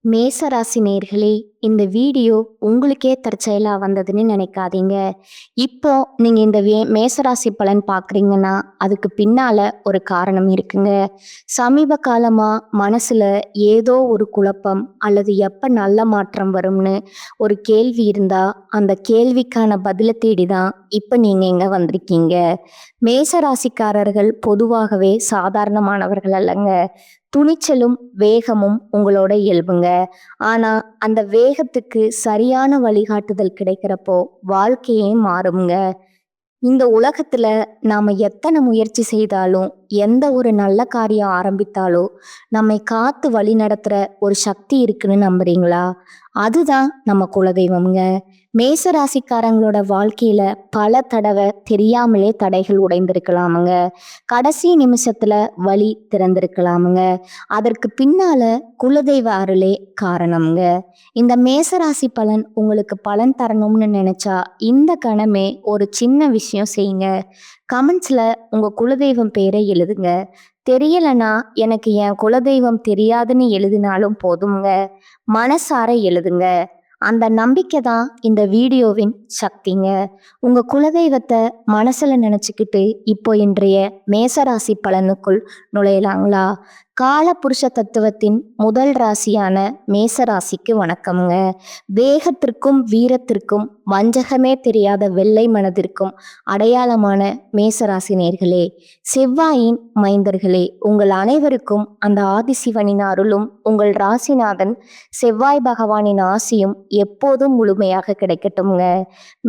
மேசராசி நேர்களே, இந்த வீடியோ உங்களுக்கே தற்செயலா வந்ததுன்னு நினைக்காதீங்க. இப்போ நீங்க இந்த மேசராசி பலன் பார்க்குறீங்கன்னா, அதுக்கு பின்னால ஒரு காரணம் இருக்குங்க. சமீப காலமா மனசுல ஏதோ ஒரு குழப்பம் அல்லது எப்ப நல்ல மாற்றம் வரும்னு ஒரு கேள்வி இருந்தா, அந்த கேள்விக்கான பதில தேடி தான் இப்ப நீங்க இங்க வந்திருக்கீங்க. மேசராசிக்காரர்கள் பொதுவாகவே சாதாரணமானவர்கள் அல்லங்க. துணிச்சலும் வேகமும் உங்களோட இயல்புங்க. ஆனா அந்த வேகத்துக்கு சரியான வழிகாட்டுதல் கிடைக்கிறப்போ வாழ்க்கையே மாறுங்க. இந்த உலகத்துல நாம எத்தனை முயற்சி செய்தாலும், எந்த ஒரு நல்ல காரியம் ஆரம்பித்தாலும் நம்மை காத்து வழி நடத்துற ஒரு சக்தி இருக்குன்னு நம்புறீங்களா? அதுதான் நம்ம குலதெய்வம்ங்க. மேசராசிக்காரங்களோட வாழ்க்கையில பல தடவை தெரியாமலே தடைகள் உடைந்திருக்கலாமுங்க. கடைசி நிமிஷத்துல வழி திறந்திருக்கலாமுங்க. அதற்கு பின்னால குலதெய்வ அருளே காரணம்ங்க. இந்த மேசராசி பலன் உங்களுக்கு பலன் தரணும்னு நினைச்சா இந்த கணமே ஒரு சின்ன விஷயம் செய்யுங்க. கமெண்ட்ஸ்ல உங்க குலதெய்வம் பேரை எழுதுங்க. தெரியலனா எனக்கு என் குலதெய்வம் தெரியாதுன்னு எழுதினாலும் போதுங்க. மனசார எழுதுங்க. அந்த நம்பிக்கை தான் இந்த வீடியோவின் சக்திங்க. உங்க குலதெய்வத்தை மனசுல நினைச்சுக்கிட்டு இப்போ இன்றைய மேசராசி பலனுக்குள் நுழையலாங்களா? கால புருஷ தத்துவத்தின் முதல் ராசியான மேசராசிக்கு வணக்கம்ங்க. வேகத்திற்கும் வீரத்திற்கும் வஞ்சகமே தெரியாத வெள்ளை மனதிற்கும் அடையாளமான மேசராசி நேர்களே, செவ்வாயின் மைந்தர்களே, உங்கள் அனைவருக்கும் அந்த ஆதிசிவனின் அருளும் உங்கள் ராசிநாதன் செவ்வாய் பகவானின் ஆசியும் எப்போதும் முழுமையாக கிடைக்கட்டும்ங்க.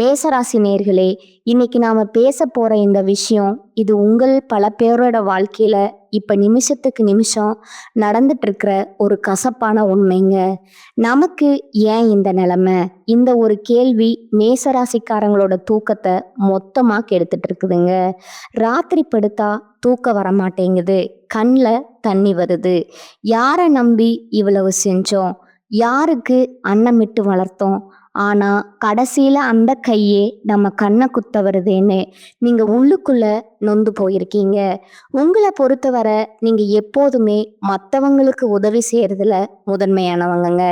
மேசராசி நேர்களே, இன்னைக்கு நாம பேச போற இந்த விஷயம் இது உங்கள் பல பேரோட வாழ்க்கையில இப்ப நிமிஷத்துக்கு நிமிஷம் நடந்துட்டு இருக்கிற ஒரு கசப்பான உண்மைங்க. நமக்கு ஏன் இந்த நிலைமை? இந்த ஒரு கேள்வி மேசராசிக்காரங்களோட தூக்கத்தை மொத்தமா கெடுத்துட்டு இருக்குதுங்க. ராத்திரி படுத்தா தூக்கம் வரமாட்டேங்குது, கண்ணில் தண்ணி வருது. யாரை நம்பி இவ்வளவு செஞ்சோம்? யாருக்கு அன்னமிட்டு வளர்த்தோம்? ஆனா கடைசியில அந்த கையே நம்ம கண்ணை குத்த வருதேன்னு நீங்க உள்ளுக்குள்ள நொந்து போயிருக்கீங்க. உங்களை பொறுத்தவரை நீங்க எப்போதுமே மற்றவங்களுக்கு உதவி செய்யறதுல முதன்மையானவங்கங்க.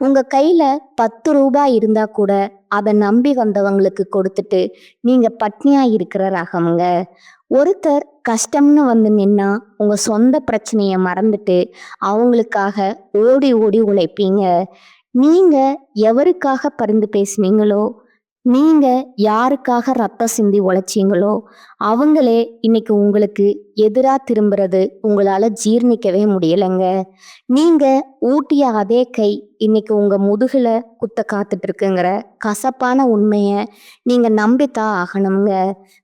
உங்க கையில 10 ரூபாய் இருந்தா கூட அதை நம்பி வந்தவங்களுக்கு கொடுத்துட்டு நீங்க பட்னியா இருக்கிற ரகம்ங்க. ஒருத்தர் கஷ்டம்னு வந்து நின்னா உங்க சொந்த பிரச்சனைய மறந்துட்டு அவங்களுக்காக ஓடி ஓடி உழைப்பீங்க. நீங்க எவருக்காக பரிந்து பேசுனீங்களோ, நீங்க யாருக்காக ரத்தம் சிந்தி உழைச்சீங்களோ அவங்களே இன்னைக்கு உங்களுக்கு எதிரா திரும்புறது உங்களால ஜீர்ணிக்கவே முடியலைங்க. நீங்க ஊட்டிய அதே கை இன்னைக்கு உங்க முதுகுல குத்த காத்துட்டு இருக்குங்கிற கசப்பான உண்மைய நீங்க நம்பித்தான் ஆகணுங்க.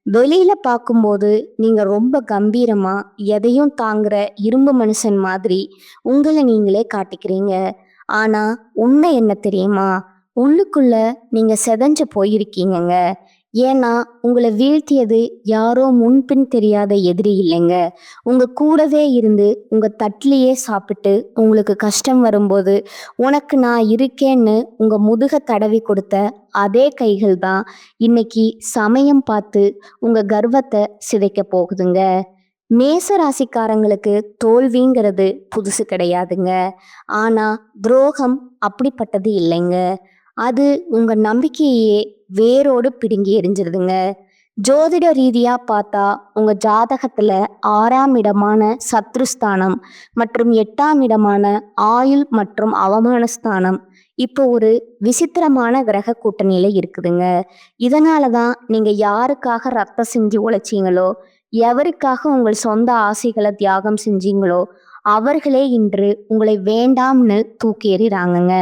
வெளியில பார்க்கும்போது நீங்க ரொம்ப கம்பீரமா எதையும் தாங்குற இரும்பு மனுஷன் மாதிரி உங்களை நீங்களே காட்டிக்கிறீங்க. ஆனா உண்மை என்ன தெரியுமா? உள்ளுக்குள்ள நீங்க செதஞ்சு போயிருக்கீங்கங்க. ஏன்னா உங்களை வீழ்த்தியது யாரோ முன்பின் தெரியாத எதிரி இல்லைங்க. உங்க கூடவே இருந்து உங்க தட்டிலேயே சாப்பிட்டு உங்களுக்கு கஷ்டம் வரும்போது உனக்கு நான் இருக்கேன்னு உங்க முதுக தடவி கொடுத்த அதே கைகள் தான் இன்னைக்கு சமயம் பார்த்து உங்க கர்வத்தை சிதைக்க போகுதுங்க. மேச ராசிக்காரங்களுக்கு தோல்விங்கிறது புதுசு கிடையாதுங்க. ஆனா துரோகம் அப்படிப்பட்டது இல்லைங்க. அது உங்க நம்பிக்கையே வேரோடு பிடுங்கி எரிஞ்சிருதுங்க. ஜோதிட ரீதியா பார்த்தா உங்க ஜாதகத்துல 6ஆம் இடமான சத்ருஸ்தானம் மற்றும் 8ஆம் இடமான ஆயுள் மற்றும் அவமானஸ்தானம் இப்போ ஒரு விசித்திரமான கிரக கூட்டணியில இருக்குதுங்க. இதனாலதான் நீங்க யாருக்காக ரத்தம் செஞ்சு உழைச்சீங்களோ, எவருக்காக உங்கள் சொந்த ஆசைகளை தியாகம் செஞ்சீங்களோ அவர்களே இன்று உங்களை வேண்டாம்னு தூக்கி எறிறாங்கங்க.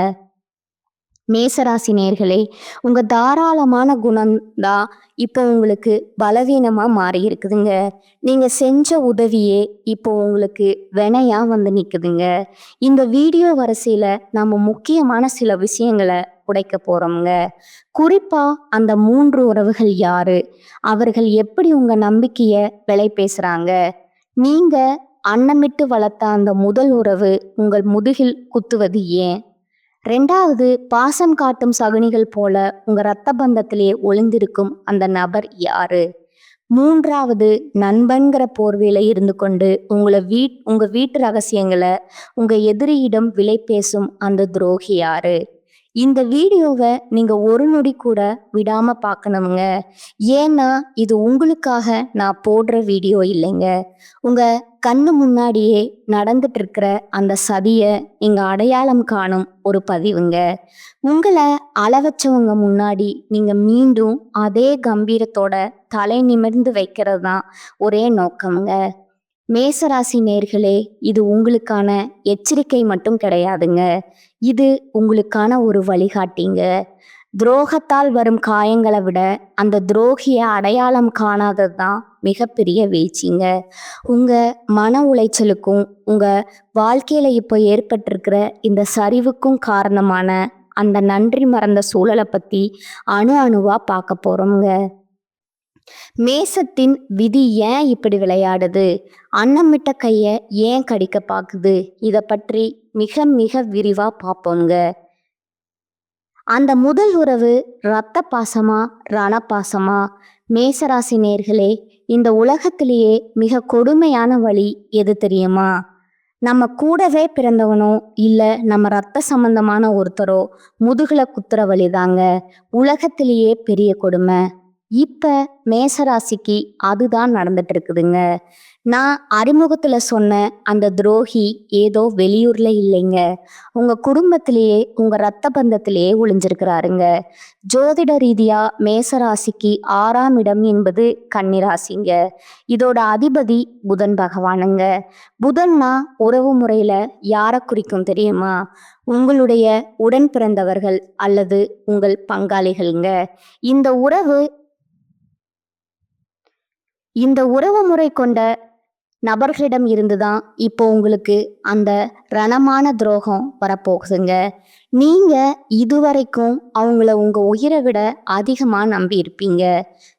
மேசராசி நேர்களே, உங்க தாராளமான குணம் தான் இப்போ உங்களுக்கு பலவீனமா மாறி இருக்குதுங்க. நீங்க செஞ்ச உதவியே இப்போ உங்களுக்கு வினையா வந்து நிக்குதுங்க. இந்த வீடியோ வரிசையில நம்ம முக்கியமான சில விஷயங்களை உடைக்க போறோம்ங்க. குறிப்பா அந்த 3 உறவுகள் யாரு? அவர்கள் எப்படி உங்க நம்பிக்கைய விலை பேசுறாங்க? நீங்க அன்னமிட்டு வளர்த்த அந்த முதல் உறவு உங்கள் முதுகில் குத்துவது ஏன்? 2வது, பாசம் காட்டும் சகுனிகள் போல உங்க ரத்த பந்தத்திலே ஒளிந்திருக்கும் அந்த நபர் யாரு? மூன்றாவது, நண்பன்கிற போர்வையில இருந்து கொண்டு உங்க வீட்டு ரகசியங்களை உங்க எதிரியிடம் விலை பேசும் அந்த துரோகி யாரு? இந்த வீடியோவை நீங்க ஒரு நொடி கூட விடாம பார்க்கணுங்க. ஏன்னா இது உங்களுக்காக நான் போடுற வீடியோ இல்லைங்க. உங்க கண்ணு முன்னாடியே நடந்துட்டு இருக்கிற அந்த சதிய நீங்க அடையாளம் காணும் ஒரு பதிவுங்க. உங்களை அளவச்சவங்க முன்னாடி நீங்க மீண்டும் அதே கம்பீரத்தோட தலை நிமிர்ந்து வைக்கிறது தான் ஒரே நோக்கம்ங்க. மேசராசி நேர்களே, இது உங்களுக்கான எச்சரிக்கை மட்டும் கிடையாதுங்க. இது உங்களுக்கான ஒரு வழிகாட்டிங்க. துரோகத்தால் வரும் காயங்களை விட அந்த துரோகியை அடையாளம் காணாதது தான் மிகப்பெரிய வீழ்ச்சிங்க. உங்க மன உளைச்சலுக்கும் உங்க வாழ்க்கையில இப்போ ஏற்பட்டிருக்கிற இந்த சரிவுக்கும் காரணமான அந்த நன்றி மறந்த சூழலை பத்தி அணு அணுவா பார்க்க போறோம்ங்க. மேசத்தின் விதி ஏன் இப்படி விளையாடுது? அன்னமிட்ட கைய ஏன் கடிக்க பாக்குது? இதை பற்றி மிக மிக விரிவா பார்ப்போங்க. அந்த முதல் உறவு இரத்த பாசமா ரணபாசமா? மேசராசி நேர்களே, இந்த உலகத்திலேயே மிக கொடுமையான வழி எது தெரியுமா? நம்ம கூடவே பிறந்தவனோ இல்ல நம்ம ரத்த சம்பந்தமான ஒருத்தரோ முதுகுல குத்துற வழிதாங்க உலகத்திலேயே பெரிய கொடுமை. இப்ப மேசராசிக்கு அதுதான் நடந்துட்டு இருக்குதுங்க. நான் அறிமுகத்துல சொன்ன அந்த துரோகி ஏதோ வெளியூர்ல இல்லைங்க, உங்க குடும்பத்திலேயே உங்க ரத்த பந்தத்திலேயே ஒளிஞ்சிருக்கிறாருங்க. ஜோதிட ரீதியா மேசராசிக்கு 6ஆம் இடம் என்பது கன்னிராசிங்க. இதோட அதிபதி புதன் பகவானுங்க. புதன்னா உறவு முறையில யாரை குறிக்கும் தெரியுமா? உங்களுடைய உடன் பிறந்தவர்கள் அல்லது உங்கள் பங்காளிகள்ங்க. இந்த உறவு முறை கொண்ட நபர்களிடம் இருந்துதான் இப்போ உங்களுக்கு அந்த ரணமான துரோகம் வரப்போகுதுங்க. நீங்க இதுவரைக்கும் அவங்கள உங்க உயிரை விட அதிகமா நம்பி இருப்பீங்க.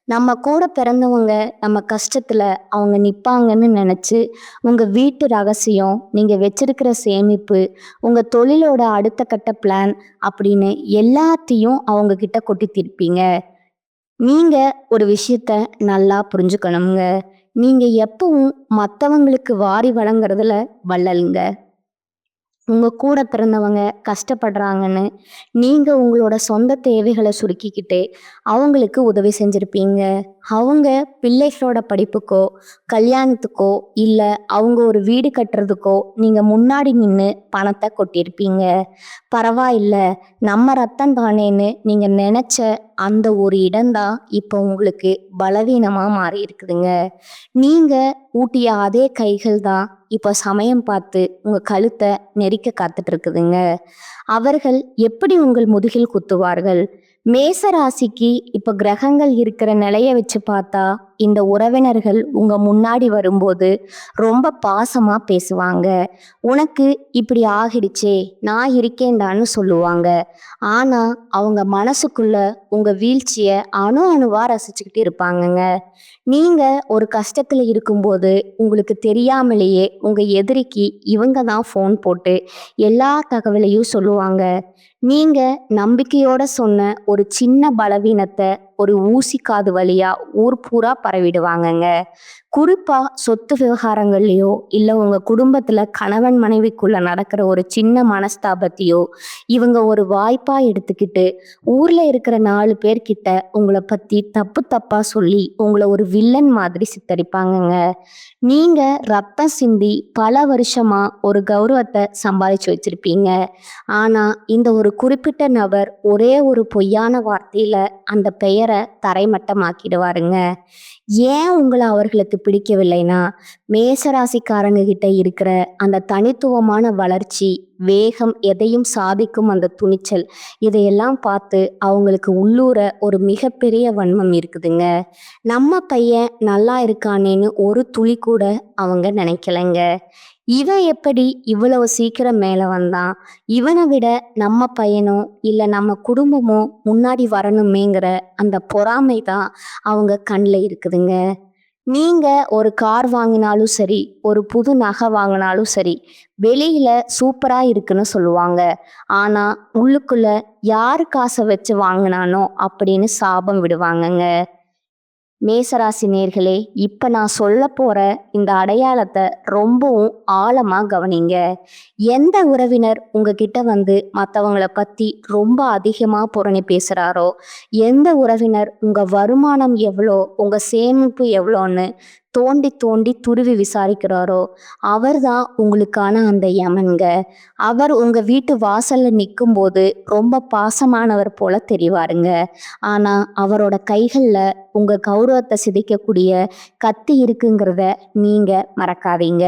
நம்ம கூட பிறந்தவங்க நம்ம கஷ்டத்துல அவங்க நிப்பாங்கன்னு நினைச்சு உங்க வீட்டு ரகசியம், நீங்க வச்சிருக்கிற சேமிப்பு, உங்க தொழிலோட அடுத்த கட்ட பிளான் அப்படின்னு எல்லாத்தையும் அவங்க கிட்ட கொட்டி தீர்ப்பீங்க. நீங்க ஒரு விஷயத்த நல்லா புரிஞ்சுக்கணுங்க. நீங்க எப்பவும் மற்றவங்களுக்கு வாரி வழங்குறதுல வள்ளலுங்க. உங்க கூட பிறந்தவங்க கஷ்டப்படுறாங்கன்னு நீங்க உங்களோட சொந்த தேவைகளை சுருக்கிக்கிட்டு அவங்களுக்கு உதவி செஞ்சிருப்பீங்க. அவங்க பிள்ளைகளோட படிப்புக்கோ கல்யாணத்துக்கோ இல்ல அவங்க ஒரு வீடு கட்டுறதுக்கோ நீங்க முன்னாடி நின்று பணத்தை கொட்டியிருப்பீங்க. பரவாயில்ல, நம்ம ரத்தம் தானேன்னு நீங்க நினைச்ச அந்த ஒரு இடம்தான் இப்போ உங்களுக்கு பலவீனமா மாறி இருக்குதுங்க. நீங்க ஊட்டிய அதே கைகள் தான் இப்போ சமயம் பார்த்து உங்க கழுத்தை நெரிக்க காத்துட்டு இருக்குதுங்க. அவர்கள் எப்படி உங்கள் முதுகில் குத்துவார்கள்? மேச ராசிக்கு இப்ப கிரகங்கள் இருக்கிற நிலைய வச்சு பார்த்தா இந்த உறவினர்கள் உங்க முன்னாடி வரும்போது ரொம்ப பாசமா பேசுவாங்க. உனக்கு இப்படி ஆகிடுச்சே, நான் இருக்கேன்டான்னு சொல்லுவாங்க. ஆனா அவங்க மனசுக்குள்ள உங்க வீழ்ச்சிய அணு அணுவா ரசிச்சுக்கிட்டு இருப்பாங்கங்க. நீங்க ஒரு கஷ்டத்துல இருக்கும்போது உங்களுக்கு தெரியாமலேயே உங்க எதிரிக்கு இவங்க தான் ஃபோன் போட்டு எல்லா தகவலையும் சொல்லுவாங்க. நீங்க நம்பிக்கையோட சொன்ன ஒரு சின்ன பலவீனத்தை ஒரு ஊசி காது வழியா ஊர் பூரா பரவிடுவாங்கங்க. குறிப்பா சொத்து விவகாரங்கள்லயோ இல்ல உங்க குடும்பத்துல கணவன் மனைவிக்குள்ள நடக்கிற ஒரு சின்ன மனஸ்தாபத்தையோ இவங்க ஒரு வாய்ப்பா எடுத்துக்கிட்டு ஊர்ல இருக்கிற 4 பேர்கிட்ட உங்களை பத்தி தப்பு தப்பா சொல்லி உங்களை ஒரு வில்லன் மாதிரி சித்தரிப்பாங்கங்க. நீங்க ரத்தம் சிந்தி பல வருஷமா ஒரு கௌரவத்தை சம்பாதிச்சு வச்சிருப்பீங்க. ஆனா இந்த ஒரு குறிப்பிட்ட நபர் ஒரே ஒரு பொய்யான வார்த்தையில அந்த பெயரை தரைமட்டமாக்கிடுவாருங்க. ஏன் உங்களை அவர்களுக்கு பிடிக்கவில்லைன்னா மேசராசிக்காரங்க கிட்ட இருக்கிற அந்த தனித்துவமான வளர்ச்சி, வேகம், எதையும் சாதிக்கும் அந்த துணிச்சல், இதையெல்லாம் பார்த்து அவங்களுக்கு உள்ளூர ஒரு மிகப்பெரிய வன்மம் இருக்குதுங்க. நம்ம பையன் நல்லா இருக்கானேன்னு ஒரு துளி கூட அவங்க நினைக்கலைங்க. இவன் எப்படி இவ்வளவு சீக்கிரம் மேல வந்தான்? இவனை விட நம்ம பையனோ இல்ல நம்ம குடும்பமோ முன்னாடி வரணுமேங்கிற அந்த பொறாமை தான் அவங்க கண்ணில் இருக்குதுங்க. நீங்க ஒரு கார் வாங்கினாலும் சரி, ஒரு புது நகை வாங்கினாலும் சரி, வெளியில சூப்பரா இருக்குன்னு சொல்லுவாங்க. ஆனா உள்ளுக்குள்ள யாரு காசை வச்சு வாங்கினானோ அப்படின்னு சாபம் விடுவாங்கங்க. மேசராசி நேர்களே, இப்ப நான் சொல்ல போற இந்த அடையாளத்தை ரொம்பவும் ஆழமா கவனிங்க. எந்த உறவினர் உங்ககிட்ட வந்து மற்றவங்கள பத்தி ரொம்ப அதிகமா புரணி பேசுறாரோ, எந்த உறவினர் உங்க வருமானம் எவ்வளோ, உங்க சேமிப்பு எவ்வளோன்னு தோண்டி தோண்டி துருவி விசாரிக்கிறாரோ, அவர்தான் உங்களுக்கான அந்த யமன்க. அவர் உங்க வீட்டு வாசல்ல நிக்கும்போது ரொம்ப பாசமானவர் போல தெரிவாருங்க. ஆனா அவரோட கைகள்ல உங்க கௌரவத்தை சிதைக்கக்கூடிய கத்தி இருக்குங்கிறத நீங்க மறக்காதீங்க.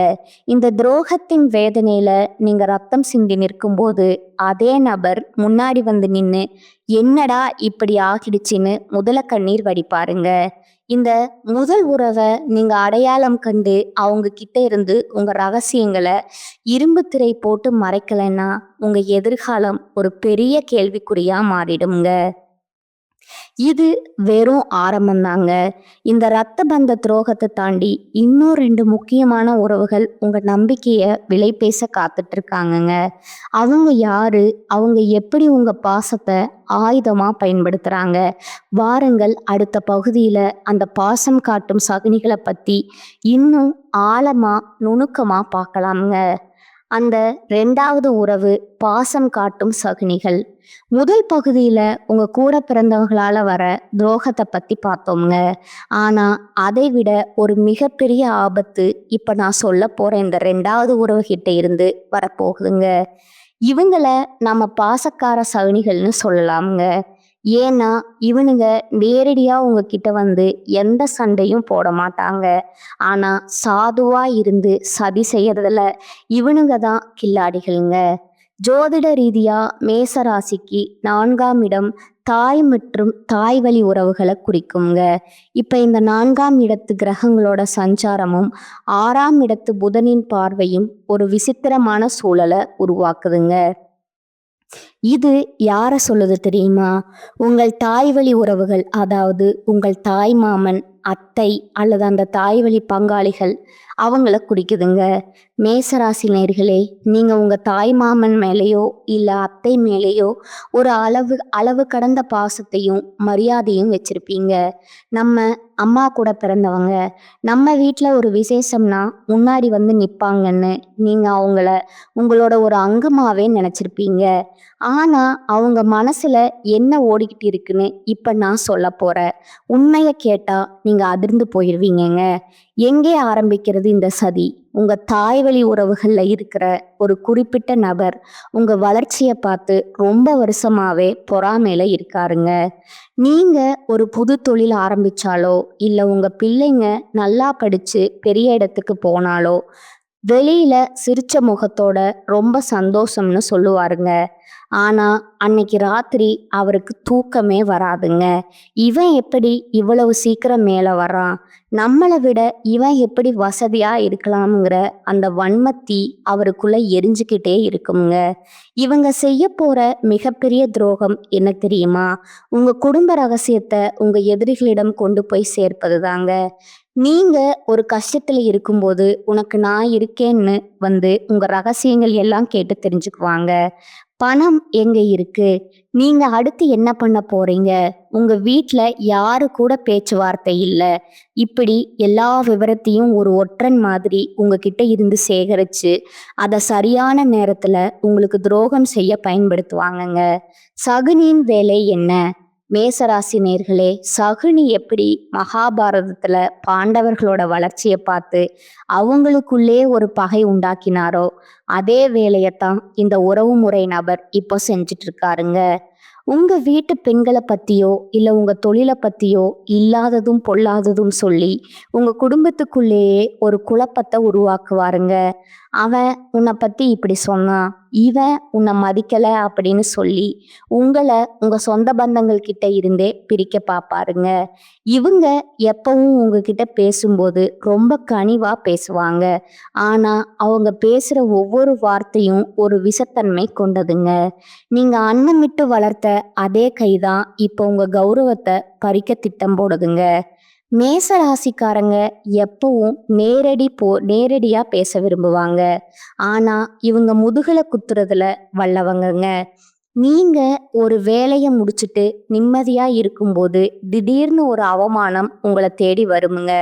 இந்த துரோகத்தின் வேதனையில நீங்க ரத்தம் சிந்தி நிற்கும்போது அதே நபர் முன்னாடி வந்து நின்னு என்னடா இப்படி ஆகிடுச்சின்னு முதல கண்ணீர் வடிப்பாருங்க. இந்த முதல் உறவை நீங்க அடையாளம் கண்டு அவங்க கிட்ட இருந்து உங்க ரகசியங்களை இரும்பு திரை போட்டு மறைக்கலைன்னா உங்க எதிர்காலம் ஒரு பெரிய கேள்விக்குறியா மாறிடுங்க. இது வெறும் ஆரம்பம்தாங்க. இந்த ரத்த பந்த துரோகத்தை தாண்டி இன்னும் 2 முக்கியமான உறவுகள் உங்க நம்பிக்கைய விலை பேச காத்துட்டு இருக்காங்கங்க. அவங்க யாரு? அவங்க எப்படி உங்க பாசத்தை ஆயுதமா பயன்படுத்துறாங்க? வாருங்கள், அடுத்த பகுதியில அந்த பாசம் காட்டும் சகுனிகளை பத்தி இன்னும் ஆழமா நுணுக்கமா பார்க்கலாம்ங்க. அந்த 2வது உறவு பாசம் காட்டும் சகுனிகள். முதல் பகுதியில உங்க கூட பிறந்தவங்களால வர துரோகத்தை பத்தி பார்த்தோம்ங்க. ஆனா அதை விட ஒரு மிகப்பெரிய ஆபத்து இப்ப நான் சொல்ல போற இந்த 2வது உறவு கிட்ட இருந்து வரப்போகுதுங்க. இவங்கள நம்ம பாசக்கார சகுனிகள்னு சொல்லலாம்ங்க. ஏன்னா இவனுங்க நேரடியா உங்ககிட்ட வந்து எந்த சண்டையும் போட மாட்டாங்க. ஆனா சாதுவா இருந்து சதி செய்யறதுல இவனுங்க தான் கில்லாடிகளுங்க. ஜோதிட ரீதியா மேச ராசிக்கு 4ஆம் இடம் தாய் மற்றும் தாய் வழி உறவுகளை குறிக்குங்க. இப்ப இந்த 4ஆம் இடத்து கிரகங்களோட சஞ்சாரமும் 6ஆம் இடத்து புதனின் பார்வையும் ஒரு விசித்திரமான சூழலை உருவாக்குதுங்க. இது யாரை சொல்லுது தெரியுமா? உங்கள் தாய் வழி உறவுகள், அதாவது உங்கள் தாய் மாமன், அத்தை அல்லது அந்த தாய் வழி பங்காளிகள், அவங்கள குறிக்குதுங்க. மேசராசி நேயர்களே, நீங்க உங்க தாய் மாமன் மேலேயோ இல்ல அத்தை மேலேயோ ஒரு அளவு கடந்த பாசத்தையும் மரியாதையும் வச்சிருப்பீங்க. நம்ம அம்மா கூட பிறந்தவங்க, நம்ம வீட்டில் ஒரு விசேஷம்னா முன்னாடி வந்து நிற்பாங்கன்னு நீங்க அவங்கள உங்களோட ஒரு அங்கமாவே நினைச்சிருப்பீங்க. ஆனா அவங்க மனசுல என்ன ஓடிக்கிட்டு இருக்குன்னு இப்ப நான் சொல்ல போறேன். உண்மையை கேட்டா நீங்க அதிர்ந்து போயிருவீங்கங்க. எங்கே ஆரம்பிக்கிறது இந்த சதி? உங்க தாய் வழி உறவுகள்ல இருக்கிற ஒரு குறிப்பிட்ட நபர் உங்க வளர்ச்சியை பார்த்து ரொம்ப வருஷமாவே பொறாமையில இருக்காருங்க. நீங்க ஒரு புது தொழில் ஆரம்பிச்சாலோ இல்ல உங்க பிள்ளைங்க நல்லா படிச்சு பெரிய இடத்துக்கு போனாலோ வெளியில சிரிச்ச முகத்தோட ரொம்ப சந்தோஷம்னு சொல்லுவாருங்க. ஆனா அன்னைக்கு ராத்திரி அவருக்கு தூக்கமே வராதுங்க. இவன் எப்படி இவ்வளவு சீக்கிரம் மேல வரான்? நம்மளை விட இவன் எப்படி வசதியா இருக்கலாம்ங்கிற அந்த வன்மத்தி அவருக்குள்ள எரிஞ்சுக்கிட்டே இருக்குங்க. இவங்க செய்ய போற மிகப்பெரிய துரோகம் என்ன தெரியுமா? உங்க குடும்ப ரகசியத்தை உங்க எதிரிகளிடம் கொண்டு போய் சேர்ப்பது தாங்க. நீங்க ஒரு கஷ்டத்துல இருக்கும்போது உனக்கு நான் இருக்கேன்னு வந்து உங்க ரகசியங்கள் எல்லாம் கேட்டு தெரிஞ்சுக்குவாங்க. பணம் எங்க இருக்கு? நீங்க அடுத்து என்ன பண்ண போறீங்க? உங்க வீட்ல யாரு கூட பேச்சுவார்த்தை இல்ல? இப்படி எல்லா விவரத்தையும் ஒரு ஒற்றன் மாதிரி உங்ககிட்ட இருந்து சேகரிச்சு அதை சரியான நேரத்துல உங்களுக்கு துரோகம் செய்ய பயன்படுத்துவாங்கங்க. சகுனியின் வேலை என்ன? மேசராசி நேர்களே, சகுனி எப்படி மகாபாரதத்துல பாண்டவர்களோட வளர்ச்சியை பார்த்து அவங்களுக்குள்ளே ஒரு பகை உண்டாக்கினாரோ அதே வேலையத்தான் இந்த உறவுமுறை நபர் இப்போ செஞ்சுட்டு இருக்காருங்க. உங்க வீட்டு பெண்களை பத்தியோ இல்ல உங்க தொழிலை பத்தியோ இல்லாததும் பொல்லாததும் சொல்லி உங்க குடும்பத்துக்குள்ளேயே ஒரு குழப்பத்தை உருவாக்குவாருங்க. அவன் உன்னை பத்தி இப்படி சொன்னான், இவன் உன்னை மதிக்கல அப்படின்னு சொல்லி உங்களை உங்க சொந்த பந்தங்கள் கிட்ட இருந்தே பிரிக்க பார்ப்பாருங்க. இவங்க எப்பவும் உங்ககிட்ட பேசும்போது ரொம்ப கனிவா பேசுவாங்க. ஆனா அவங்க பேசுற ஒவ்வொரு வார்த்தையும் ஒரு விஷத்தன்மை கொண்டதுங்க. நீங்க அன்னமிட்டு வளர்த்த அதே கைதான் இப்போ உங்க கௌரவத்தை பறிக்க திட்டம் போடுதுங்க. மேச ராசிக்காரங்க எப்பவும் நேரடியா பேச விரும்புவாங்க. ஆனா இவங்க முதுகுல குத்துறதுல வல்லவங்கங்க. நீங்க ஒரு வேலைய முடிச்சுட்டு நிம்மதியா இருக்கும்போது, திடீர்னு ஒரு அவமானம் உங்கள தேடி வருமுங்க.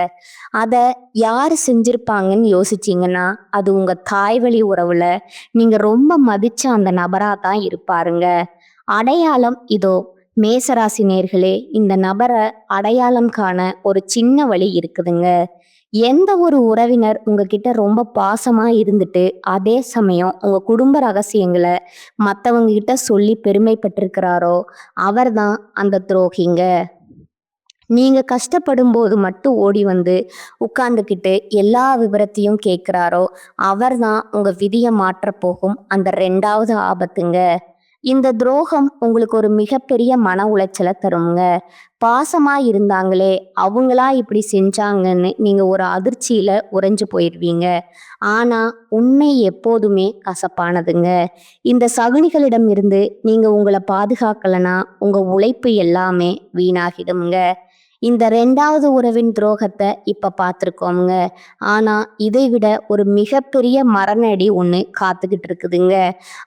அத யாரு செஞ்சிருப்பாங்கன்னு யோசிச்சீங்கன்னா, அது உங்க தாய்வழி உறவுல நீங்க ரொம்ப மதிச்ச அந்த நபரா தான் இருப்பாருங்க. அடையாளம் இதோ. மேசராசி நேயர்களே, இந்த நபர அடையாளம் காண ஒரு சின்ன வழி இருக்குதுங்க. எந்த ஒரு உறவினர் உங்ககிட்ட ரொம்ப பாசமா இருந்துட்டு, அதே சமயம் உங்க குடும்ப ரகசியங்கள மத்தவங்க கிட்ட சொல்லி பெருமைப்பட்டிருக்கிறாரோ, அவர்தான் அந்த துரோகிங்க. நீங்க கஷ்டப்படும்போது மட்டும் ஓடி வந்து உட்கார்ந்துகிட்டு எல்லா விவரத்தையும் கேட்கிறாரோ, அவர்தான் உங்க விதிய மாற்றப் போகும் அந்த 2வது ஆபத்துங்க. இந்த துரோகம் உங்களுக்கு ஒரு மிகப்பெரிய மன உளைச்சல தருங்க. பாசமா இருந்தாங்களே, அவங்களா இப்படி செஞ்சாங்கன்னு நீங்க ஒரு அதிர்ச்சியில உறைஞ்சு போயிருவீங்க. ஆனா, உண்மை எப்போதுமே கசப்பானதுங்க. இந்த சகுனிகளிடம் இருந்து நீங்க உங்கள பாதுகாக்கலனா, உங்க உழைப்பு எல்லாமே வீணாகிடும்ங்க. இந்த 2வது உறவின் துரோகத்த இப்ப பார்த்துருக்கோம்ங்க. ஆனா, இதை விட ஒரு மிகப்பெரிய மரண அடி ஒண்ணு காத்துக்கிட்டு இருக்குதுங்க.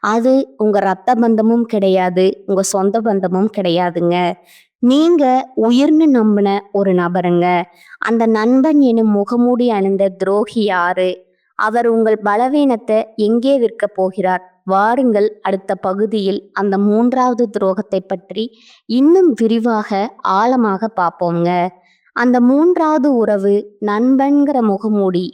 அது உங்க ரத்த பந்தமும் கிடையாது, உங்க சொந்த பந்தமும் கிடையாதுங்க. நீங்க உயிர்ன்னு நம்பின ஒரு நபருங்க. அந்த நண்பன் எனும் முகமூடி அணிந்த துரோகி யாரு? அவர் உங்கள் பலவீனத்த எங்கே விற்கப் போகிறார்? வாருங்கள், அடுத்த பகுதியில் அந்த 3வது துரோகத்தை பற்றி இன்னும் விரிவாக, ஆழமாக பார்ப்போங்க. அந்த 3வது உறவு நண்பன்கிற முகமூடி.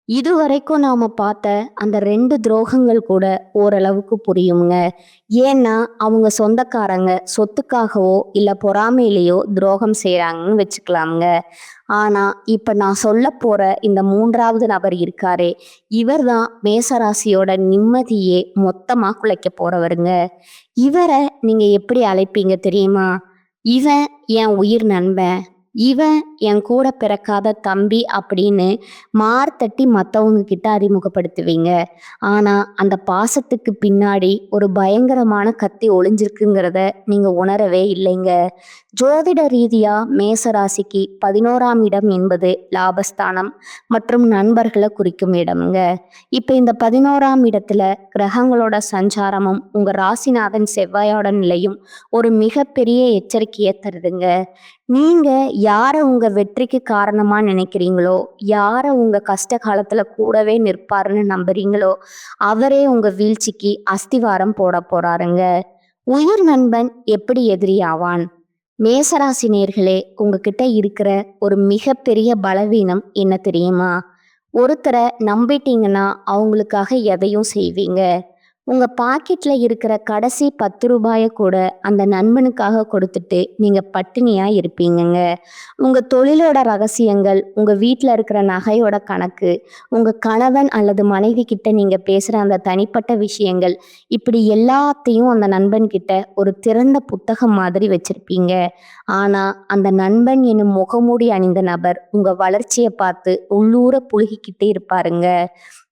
இதுவரைக்கும் நாம பார்த்த அந்த 2 துரோகங்கள் கூட ஓரளவுக்கு புரியுங்க. ஏன்னா, அவங்க சொந்தக்காரங்க சொத்துக்காகவோ, இல்ல பொறாமையிலயோ துரோகம் செய்றாங்கன்னு வச்சுக்கலாம்ங்க. ஆனா, இப்ப நான் சொல்லப் போற இந்த 3வது நபர் இருக்காரே, இவர்தான் மேசராசியோட நிம்மதியே மொத்தமா குலைக்கப் போறவருங்க. இவர நீங்க எப்படி அழைப்பீங்க தெரியுமா? இவன் என் உயிர் நண்பன். இவன் என் கூட பிறக்காத தம்பி அப்படின்னு மார்த்தட்டி மத்தவங்க கிட்ட அறிமுகப்படுத்துவீங்க. ஆனா, அந்த பாசத்துக்கு பின்னாடி ஒரு பயங்கரமான கத்தி ஒளிஞ்சிருக்குங்கிறத நீங்க உணரவே இல்லைங்க. ஜோதிட ரீதியா மேச ராசிக்கு 11ஆம் இடம் என்பது லாபஸ்தானம் மற்றும் நண்பர்கள குறிக்கும் இடம்ங்க. இப்ப இந்த 11ஆம் இடத்துல கிரகங்களோட சஞ்சாரமும் உங்க ராசிநாதன் செவ்வாயோட நிலையும் ஒரு மிகப்பெரிய எச்சரிக்கையை தருதுங்க. நீங்க யார உங்க வெற்றிக்கு காரணமா நினைக்கிறீங்களோ, யார உங்க கஷ்ட காலத்துல கூடவே நிற்பாருன்னு நம்புறீங்களோ, அவரே உங்க வீழ்ச்சிக்கு அஸ்திவாரம் போட போறாருங்க. உயிர் நண்பன் எப்படி எதிரியாவான்? மேசராசி நேயர்களே, உங்ககிட்ட இருக்கிற ஒரு மிகப்பெரிய பலவீனம் என்ன தெரியுமா? ஒருத்தர நம்பிட்டீங்கன்னா அவங்களுக்காக எதையும் செய்வீங்க. உங்க பாக்கெட்ல இருக்கிற கடைசி 10 ரூபாய கூட அந்த நண்பனுக்காக கொடுத்துட்டு நீங்க பட்டினியா இருப்பீங்கங்க. உங்க தொழிலோட ரகசியங்கள், உங்க வீட்ல இருக்கிற நகையோட கணக்கு, உங்க கணவன் அல்லது மனைவி கிட்ட நீங்க பேசுற அந்த தனிப்பட்ட விஷயங்கள், இப்படி எல்லாத்தையும் அந்த நண்பன் கிட்ட ஒரு திறந்த புத்தகம் மாதிரி வச்சிருப்பீங்க. ஆனா, அந்த நண்பன் எனும் முகமூடி அணிந்த நபர் உங்க வளர்ச்சிய பார்த்து உள்ளூர புழுகிக்கிட்டே இருப்பாருங்க.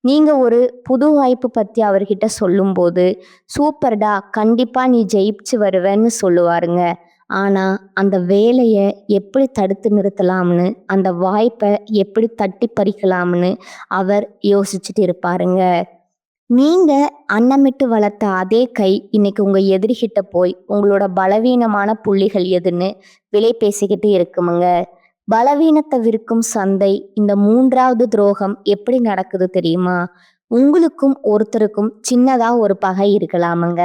நீங்க ஒரு புது வாய்ப்பு பத்தி அவர்கிட்ட சொல்லும்போது, "சூப்பர்டா! கண்டிப்பா நீ ஜெயிச்சு வருவன்னு" சொல்லுவாருங்க. ஆனா, அந்த வேலைய எப்படி தடுத்து நிறுத்தலாம்னு, அந்த வாய்ப்ப எப்படி தட்டி பறிக்கலாம்னு அவர் யோசிச்சுட்டு இருப்பாருங்க. நீங்க அன்னமிட்டு வளர்த்த அதே கை இன்னைக்கு உங்க எதிரிகிட்ட போய் உங்களோட பலவீனமான புள்ளிகள் எதுன்னு விலை பேசிக்கிட்டு இருக்குமுங்க. பலவீனத்தை விற்கும் சந்தை. இந்த 3வது துரோகம் எப்படி நடக்குது தெரியுமா? உங்களுக்கும் ஒருத்தருக்கும் சின்னதா ஒரு பகை இருக்கலாமுங்க.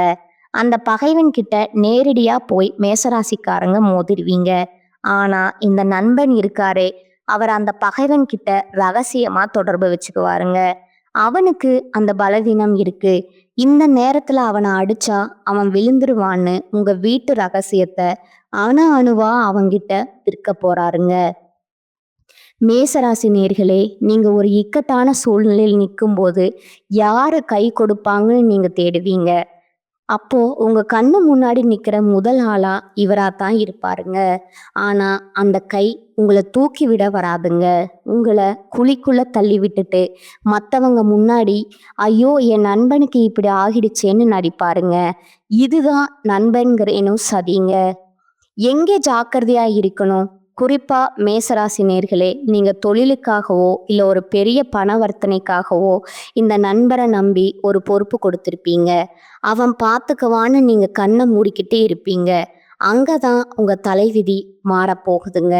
அந்த பகைவன் கிட்ட நேரடியா போய் மேசராசிக்காரங்க மோதிடுவீங்க. ஆனா, இந்த நண்பன் இருக்காரே, அவர் அந்த பகைவன் கிட்ட ரகசியமா தொடர்பு வச்சுக்குவாருங்க. அவனுக்கு அந்த பலவீனம் இருக்கு. இந்த நேரத்துல அவனை அடிச்சா அவன் விழுந்துருவான்னு உங்க வீட்டு ரகசியத்தை அணு அணுவா அவங்கிட்ட விற்க போறாருங்க. மேசராசி நேர்களே, நீங்க ஒரு இக்கட்டான சூழ்நிலையில் நிற்கும்போது யாரு கை கொடுப்பாங்கன்னு நீங்க தேடுவீங்க. அப்போ உங்க கண்ணு முன்னாடி நிக்கிற முதல் ஆளா இவராத்தான் இருப்பாருங்க. ஆனா, அந்த கை உங்களை தூக்கி விட வராதுங்க. உங்களை குழிக்குள்ள தள்ளி விட்டுட்டு மத்தவங்க முன்னாடி, ஐயோ என் நண்பனுக்கு இப்படி ஆகிடுச்சேன்னு நடிப்பாருங்க. இதுதான் நண்பன்கிறேனும் சதிங்க. எங்கே ஜாக்கிரதையா இருக்கணும்? குறிப்பா மேசராசி நேர்களே, நீங்க தொழிலுக்காகவோ இல்ல ஒரு பெரிய பணவர்த்தனைக்காகவோ இந்த நண்பரை நம்பி ஒரு பொறுப்பு கொடுத்திருப்பீங்க. அவன் பார்த்துக்குவான்னு நீங்க கண்ணை மூடிக்கிட்டே இருப்பீங்க. அங்கதான் உங்க தலைவிதி மாறப்போகுதுங்க.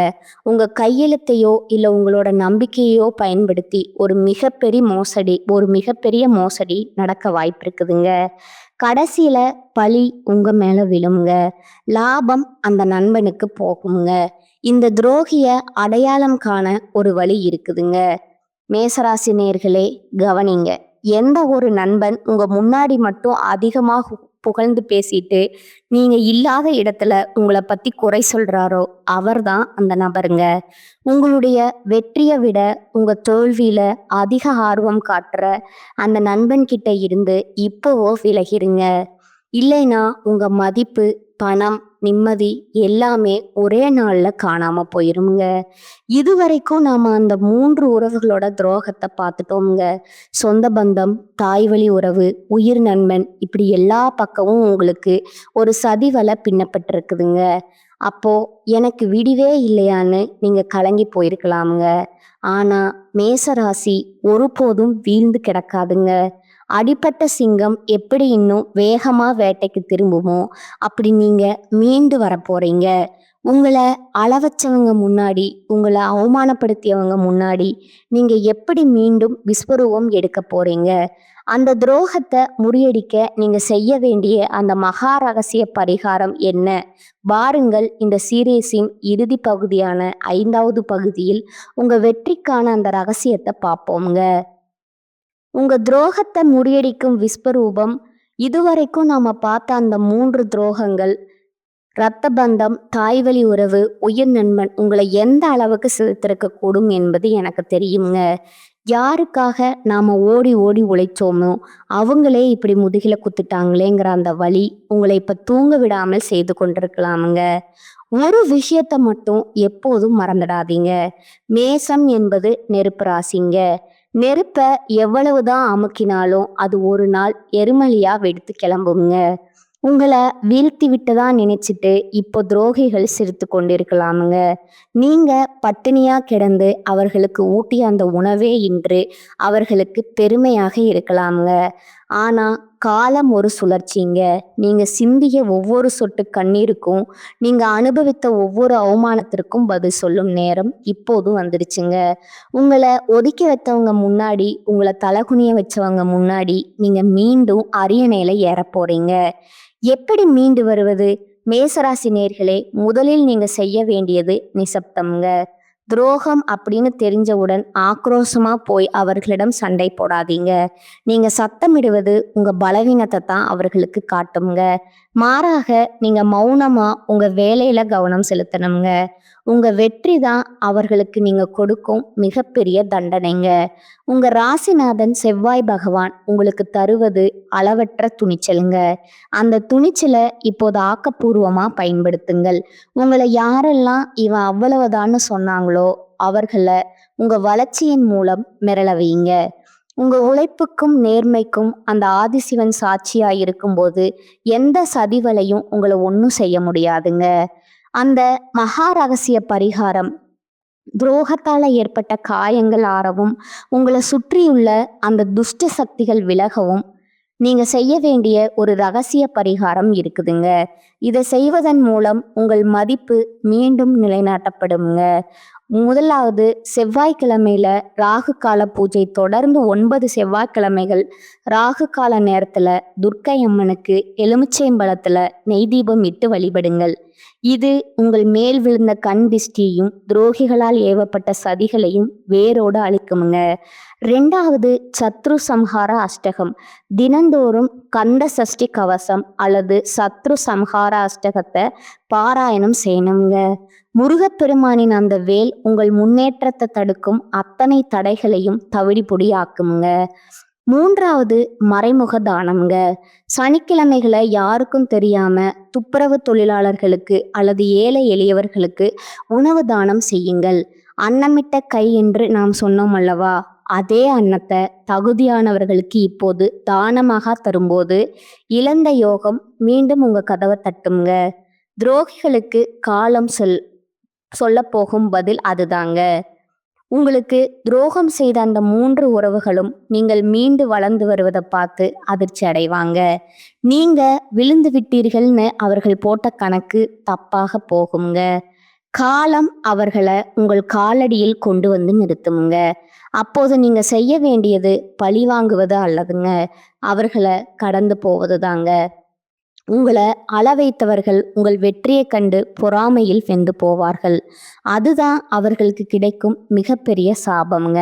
உங்க கையெழுத்தையோ இல்ல உங்களோட நம்பிக்கையோ பயன்படுத்தி ஒரு மிகப்பெரிய மோசடி நடக்க வாய்ப்பு இருக்குதுங்க. கடைசியில பழி உங்க மேல விழுங்க. லாபம் அந்த நண்பனுக்கு போகுங்க. இந்த துரோகிய அடையாளம் காண ஒரு வழி இருக்குதுங்க. மேசராசி நேயர்களே, கவனிங்க. எந்த ஒரு நண்பன் உங்க முன்னாடி மட்டும் அதிகமாக புகழ்ந்து பேசிட்டு நீங்க இல்லாத இடத்துல உங்களை பத்தி குறை சொல்றாரோ அவர்தான் அந்த நபருங்க. உங்களுடைய வெற்றியை விட உங்க தோல்வியில அதிக ஆர்வம் காட்டுற அந்த நண்பன் கிட்ட இருந்து இப்போவோ விலகிருங்க. இல்லைன்னா உங்க மதிப்பு, பணம், நிம்மதி எல்லாமே ஒரே நாள்ல காணாம போயிருங்க. இதுவரைக்கும் நாம அந்த 3 உறவுகளோட துரோகத்தை பார்த்துட்டோம்ங்க. சொந்த பந்தம், தாய் வழி உறவு, உயிர் நண்பன், இப்படி எல்லா பக்கமும் உங்களுக்கு ஒரு சதி வலை பின்னப்பட்டிருக்குதுங்க. அப்போ எனக்கு விடிவே இல்லையான்னு நீங்க கலங்கி போயிருக்கலாமுங்க. ஆனா மேசராசி ஒருபோதும் வீழ்ந்து கிடக்காதுங்க. அடிபட்ட சிங்கம் எப்படி இன்னும் வேகமா வேட்டைக்கு திரும்புமோ அப்படி நீங்க மீண்டு வர போறீங்க. உங்களை அளவச்சவங்க முன்னாடி, உங்களை அவமானப்படுத்தியவங்க முன்னாடி நீங்க எப்படி மீண்டும் விஸ்வரூபம் எடுக்க போறீங்க? அந்த துரோகத்தை முறியடிக்க நீங்க செய்ய வேண்டிய அந்த மகா ரகசிய பரிகாரம் என்ன? வாருங்கள், இந்த சீரீஸின் இறுதி பகுதியான 5வது பகுதியில் உங்க வெற்றிக்கான அந்த ரகசியத்தை பார்ப்போங்க. உங்க துரோகத்தை முறியடிக்கும் விஸ்வரூபம். இதுவரைக்கும் நாம பார்த்த அந்த 3 துரோகங்கள், இரத்த பந்தம், தாய்வழி உறவு, உயிர் நண்பன் உங்களை எந்த அளவுக்கு சிதைத்திருக்க கூடும் என்பது எனக்கு தெரியுங்க. யாருக்காக நாம ஓடி ஓடி உழைச்சோமோ அவங்களே இப்படி முதுகில குத்துட்டாங்களேங்கிற அந்த வலி உங்களை இப்ப தூங்க விடாமல் செய்து கொண்டிருக்கலாமுங்க. ஒரு விஷயத்த மட்டும் எப்போதும் மறந்துடாதீங்க. மேசம் என்பது நெருப்பு ராசிங்க. நெருப்ப எவ்வளவுதான் அமுக்கினாலும் அது ஒரு நாள் எரிமலையா வெடித்து கிளம்புங்க. உங்களை வீழ்த்தி விட்டதா நினைச்சிட்டு இப்போ துரோகிகள் சிரித்து கொண்டிருக்கலாமுங்க. நீங்க பட்டினியா கிடந்து அவர்களுக்கு ஊட்டிய அந்த உணவே இன்று அவர்களுக்கு பெருமையாக இருக்கலாமுங்க. ஆனா காலம் ஒரு சுழற்சிங்க. நீங்க சிந்திய ஒவ்வொரு சொட்டு கண்ணீருக்கும், நீங்க அனுபவித்த ஒவ்வொரு அவமானத்திற்கும் பதில் சொல்லும் நேரம் இப்போது வந்துடுச்சுங்க. உங்களை ஒதுக்கி வைத்தவங்க முன்னாடி, உங்களை தலகுனிய வச்சவங்க முன்னாடி நீங்க மீண்டும் அரியணையில ஏற போறீங்க. எப்படி மீண்டு வருவது? மேசராசி நேர்களே, முதலில் நீங்க செய்ய வேண்டியது நிசப்தம்ங்க. துரோகம் அப்படின்னு தெரிஞ்சவுடன் ஆக்ரோஷமா போய் அவர்களிடம் சண்டை போடாதீங்க. நீங்க சத்தமிடுவது உங்க பலவீனத்தை தான் அவர்களுக்கு காட்டுங்க. மாறாக நீங்க மௌனமா உங்க வேலையில கவனம் செலுத்தணுங்க. உங்க வெற்றி தான் அவர்களுக்கு நீங்க கொடுக்கும் மிகப்பெரிய தண்டனைங்க. உங்க ராசிநாதன் செவ்வாய் பகவான் உங்களுக்கு தருவது அளவற்ற துணிச்சலுங்க. அந்த துணிச்சலை இப்போது ஆக்கப்பூர்வமா பயன்படுத்துங்கள். உங்களை யாரெல்லாம் இவன் அவ்வளவுதான்னு சொன்னாங்களோ அவர்களை உங்க வளர்ச்சியின் மூலம் மிரள வையுங்க. உங்க உழைப்புக்கும் நேர்மைக்கும் அந்த ஆதிசிவன் சாட்சியா இருக்கும்போது எந்த சதிவலையும் உங்களை ஒன்றும் செய்ய முடியாதுங்க. அந்த மகா ரகசிய பரிகாரம் துரோகத்தால ஏற்பட்ட காயங்கள் ஆறவும், உங்களை சுற்றியுள்ள அந்த துஷ்ட சக்திகள் விலகவும் நீங்க செய்ய வேண்டிய ஒரு ரகசிய பரிகாரம் இருக்குதுங்க. இதை செய்வதன் மூலம் உங்கள் மதிப்பு மீண்டும் நிலைநாட்டப்படுங்க. முதலாவது, செவ்வாய்க்கிழமையில ராகு கால பூஜை தொடர்ந்து 9 செவ்வாய்க்கிழமைகள் ராகு கால நேரத்துல துர்க்கை அம்மனுக்கு எலுமிச்சைம்பழத்துல நெய் தீபம் இட்டு வழிபடுங்கள். இது உங்கள் மேல் விழுந்த கண் திஷ்டியையும் துரோகிகளால் ஏவப்பட்ட சதிகளையும் வேரோடு அழிக்குமுங்க. 2வது, சத்ரு சம்ஹார அஷ்டகம். தினந்தோறும் கந்த சஷ்டி கவசம் அல்லது சத்ரு சம்ஹார அஷ்டகத்தை பாராயணம் செய்யணுங்க. முருகப்பெருமானின் அந்த வேல் உங்கள் முன்னேற்றத்தை தடுக்கும் அத்தனை தடைகளையும் தவிடி பொடியாக்குங்க. 3வது, மறைமுக தானம்ங்க. சனிக்கிழமைகளை யாருக்கும் தெரியாம துப்புரவு தொழிலாளர்களுக்கு அல்லது ஏழை எளியவர்களுக்கு உணவு தானம் செய்யுங்கள். அன்னமிட்ட கை என்று நாம் சொன்னோம் அல்லவா, அதே அன்னத்தை தகுதியானவர்களுக்கு இப்போது தானமாக தரும்போது இழந்த யோகம் மீண்டும் உங்க கதவை தட்டுங்க. துரோகிகளுக்கு சொல்லப்போகும் பதில் அதுதாங்க. உங்களுக்கு துரோகம் செய்த அந்த 3 உறவுகளும் நீங்கள் மீண்டு வளர்ந்து வருவத பார்த்து அதிர்ச்சி அடைவாங்க. நீங்க விழுந்து விட்டீர்கள்னு அவர்கள் போட்ட கணக்கு தப்பாக போகுங்க. காலம் அவர்கள உங்கள் காலடியில் கொண்டு வந்து நிறுத்துமுங்க. அப்போது நீங்க செய்ய வேண்டியது பழிவாங்குவது அல்லதுங்க. அவர்கள கடந்து போவதுதாங்க. உங்கள அள வைத்தவர்கள் உங்கள் வெற்றியைக் கண்டு பொறாமையில் வெந்து போவார்கள். அதுதான் அவர்களுக்கு கிடைக்கும் மிகப்பெரிய சாபம்ங்க.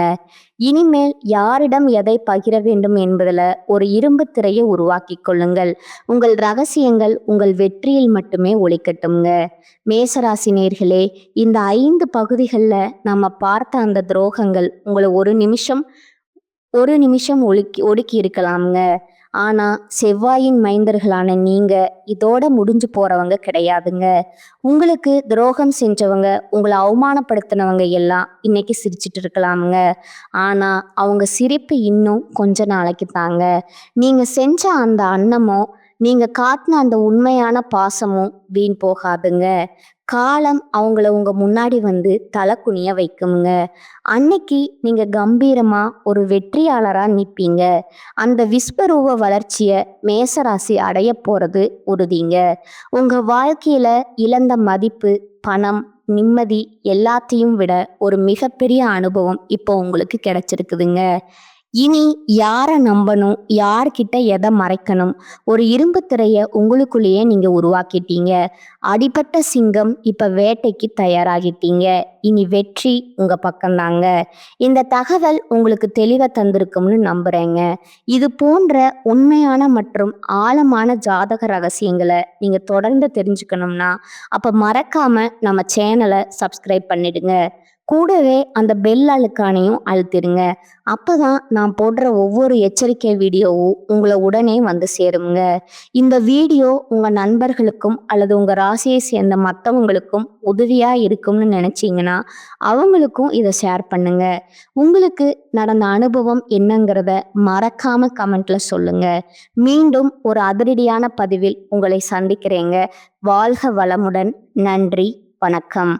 இனிமேல் யாரிடம் எதை பகிர வேண்டும் என்பதில் ஒரு இரும்பு திரையை உருவாக்கிக் கொள்ளுங்கள். உங்கள் ரகசியங்கள் உங்கள் வெற்றியில் மட்டுமே ஒளிக்கட்டும்ங்க. மேசராசி நேயர்களே, இந்த 5 பகுதிகளில் நம்ம பார்த்த அந்த துரோகங்கள் உங்களை ஒரு நிமிஷம் ஒடுக்கி இருக்கலாம்ங்க. ஆனா செவ்வாயின் மைந்தர்களான நீங்க இதோட முடிஞ்சு போறவங்க கிடையாதுங்க. உங்களுக்கு துரோகம் செஞ்சவங்க, உங்களை அவமானப்படுத்தினவங்க எல்லாம் இன்னைக்கு சிரிச்சிட்டு இருக்கலாமுங்க. ஆனா அவங்க சிரிப்பு இன்னும் கொஞ்ச நாளைக்கு தாங்க. நீங்க செஞ்ச அந்த அன்னமும் நீங்க காட்டின அந்த உண்மையான பாசமும் வீண் போகாதுங்க. காலம் அவங்கள உங்க முன்னாடி வந்து தலை குனிய வைக்குங்க. அன்னைக்கு நீங்க கம்பீரமா ஒரு வெற்றியாளரா நிற்பீங்க. அந்த விஸ்வரூப வளர்ச்சியை மேசராசி அடைய போறது உறுதிங்க. உங்க வாழ்க்கையில இழந்த மதிப்பு, பணம், நிம்மதி எல்லாத்தையும் விட ஒரு மிகப்பெரிய அனுபவம் இப்போ உங்களுக்கு கிடைச்சிருக்குதுங்க. இனி யாரை நம்பணும், யார்கிட்ட எதை மறைக்கணும், ஒரு இரும்பு திரையை உங்களுக்குள்ளேயே நீங்க உருவாக்கிட்டீங்க. அடிபட்ட சிங்கம் இப்ப வேட்டைக்கு தயாராகிட்டீங்க. இனி வெற்றி உங்க பக்கம்தாங்க. இந்த தகவல் உங்களுக்கு தெளிவை தந்திருக்கும்னு நம்புறேங்க. இது போன்ற உண்மையான மற்றும் ஆழமான ஜாதக ரகசியங்களை நீங்க தொடர்ந்து தெரிஞ்சுக்கணும்னா அப்ப மறக்காம நம்ம சேனலை சப்ஸ்கிரைப் பண்ணிடுங்க. கூடவே அந்த பெல் அழுக்கானையும் அழுத்திடுங்க. அப்பதான் நான் போடுற ஒவ்வொரு எச்சரிக்கை வீடியோவும் உங்களை உடனே வந்து சேருங்க. இந்த வீடியோ உங்க நண்பர்களுக்கும் அல்லது உங்க ராசியை சேர்ந்த மற்றவங்களுக்கும் உதவியா இருக்கும்னு நினைச்சீங்கன்னா அவங்களுக்கும் இதை ஷேர் பண்ணுங்க. உங்களுக்கு நடந்த அனுபவம் என்னங்கிறத மறக்காம கமெண்ட்ல சொல்லுங்க. மீண்டும் ஒரு அதிரடியான பதிவில் உங்களை சந்திக்கிறேங்க. வாழ்க வளமுடன். நன்றி. வணக்கம்.